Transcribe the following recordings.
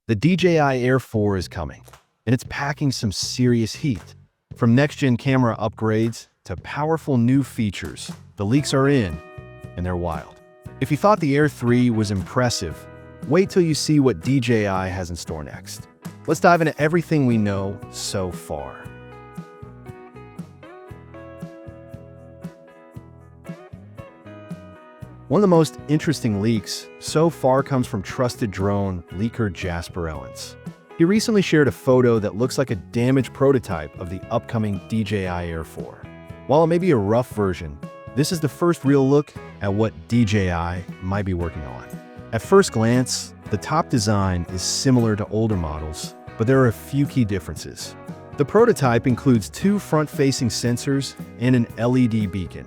The DJI Air 4 is coming, and it's packing some serious heat. From next-gen camera upgrades to powerful new features, the leaks are in, and they're wild. If you thought the Air 3 was impressive, wait till you see what DJI has in store next. Let's dive into everything we know so far. One of the most interesting leaks so far comes from trusted drone leaker Jasper Ellens. He recently shared a photo that looks like a damaged prototype of the upcoming DJI Air 4. While it may be a rough version, this is the first real look at what DJI might be working on. At first glance, the top design is similar to older models, but there are a few key differences. The prototype includes two front-facing sensors and an LED beacon,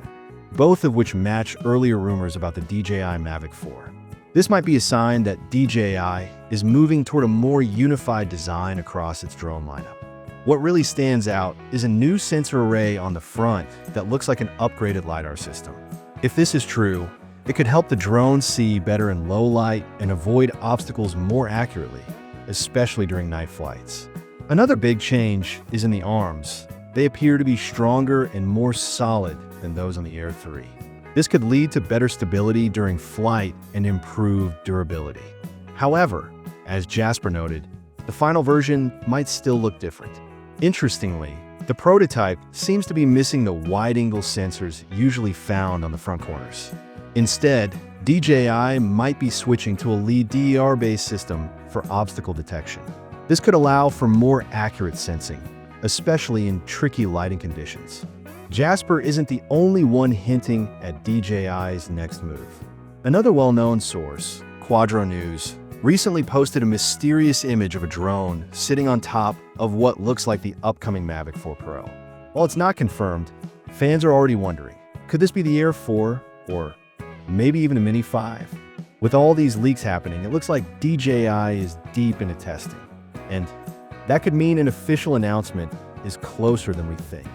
both of which match earlier rumors about the DJI Mavic 4. This might be a sign that DJI is moving toward a more unified design across its drone lineup. What really stands out is a new sensor array on the front that looks like an upgraded LiDAR system. If this is true, it could help the drone see better in low light and avoid obstacles more accurately, especially during night flights. Another big change is in the arms. They appear to be stronger and more solid than those on the Air 3. This could lead to better stability during flight and improved durability. However, as Jasper noted, the final version might still look different. Interestingly, the prototype seems to be missing the wide-angle sensors usually found on the front corners. Instead, DJI might be switching to a LiDAR-based system for obstacle detection. This could allow for more accurate sensing, especially in tricky lighting conditions. Jasper isn't the only one hinting at DJI's next move. Another well-known source, Quadro News, recently posted a mysterious image of a drone sitting on top of what looks like the upcoming Mavic 4 Pro. While it's not confirmed, fans are already wondering, could this be the Air 4 or maybe even a Mini 5? With all these leaks happening, it looks like DJI is deep into testing, and that could mean an official announcement is closer than we think.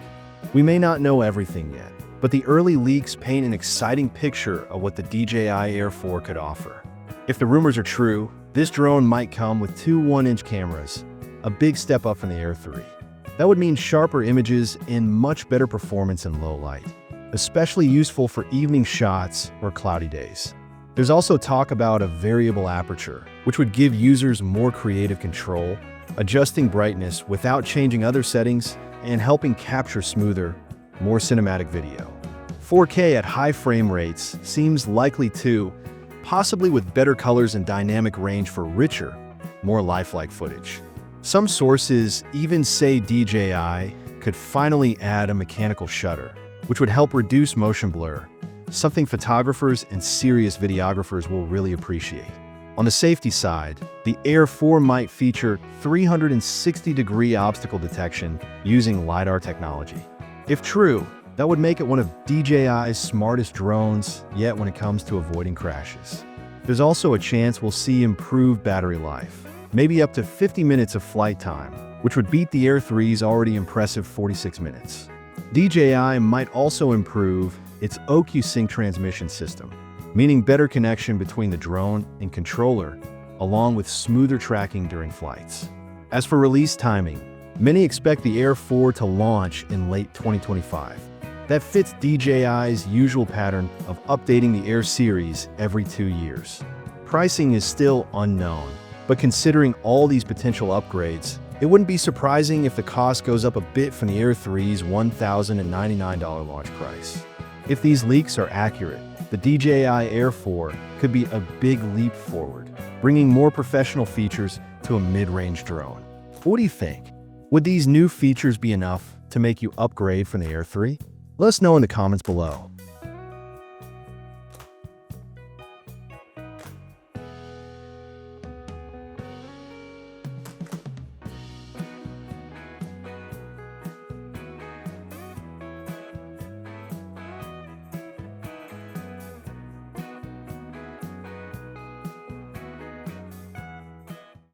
We may not know everything yet, but the early leaks paint an exciting picture of what the DJI Air 4 could offer. If the rumors are true, this drone might come with two 1-inch cameras, a big step up from the Air 3. That would mean sharper images and much better performance in low light, especially useful for evening shots or cloudy days. There's also talk about a variable aperture, which would give users more creative control, adjusting brightness without changing other settings and helping capture smoother, more cinematic video. 4K at high frame rates seems likely too, possibly with better colors and dynamic range for richer, more lifelike footage. Some sources even say DJI could finally add a mechanical shutter, which would help reduce motion blur, something photographers and serious videographers will really appreciate. On the safety side, the Air 4 might feature 360-degree obstacle detection using LiDAR technology. If true, that would make it one of DJI's smartest drones yet when it comes to avoiding crashes. There's also a chance we'll see improved battery life, maybe up to 50 minutes of flight time, which would beat the Air 3's already impressive 46 minutes. DJI might also improve its OcuSync transmission system, meaning better connection between the drone and controller, along with smoother tracking during flights. As for release timing, many expect the Air 4 to launch in late 2025. That fits DJI's usual pattern of updating the Air series every 2 years. Pricing is still unknown, but considering all these potential upgrades, it wouldn't be surprising if the cost goes up a bit from the Air 3's $1,099 launch price. If these leaks are accurate, the DJI Air 4 could be a big leap forward, bringing more professional features to a mid-range drone. What do you think? Would these new features be enough to make you upgrade from the Air 3? Let us know in the comments below.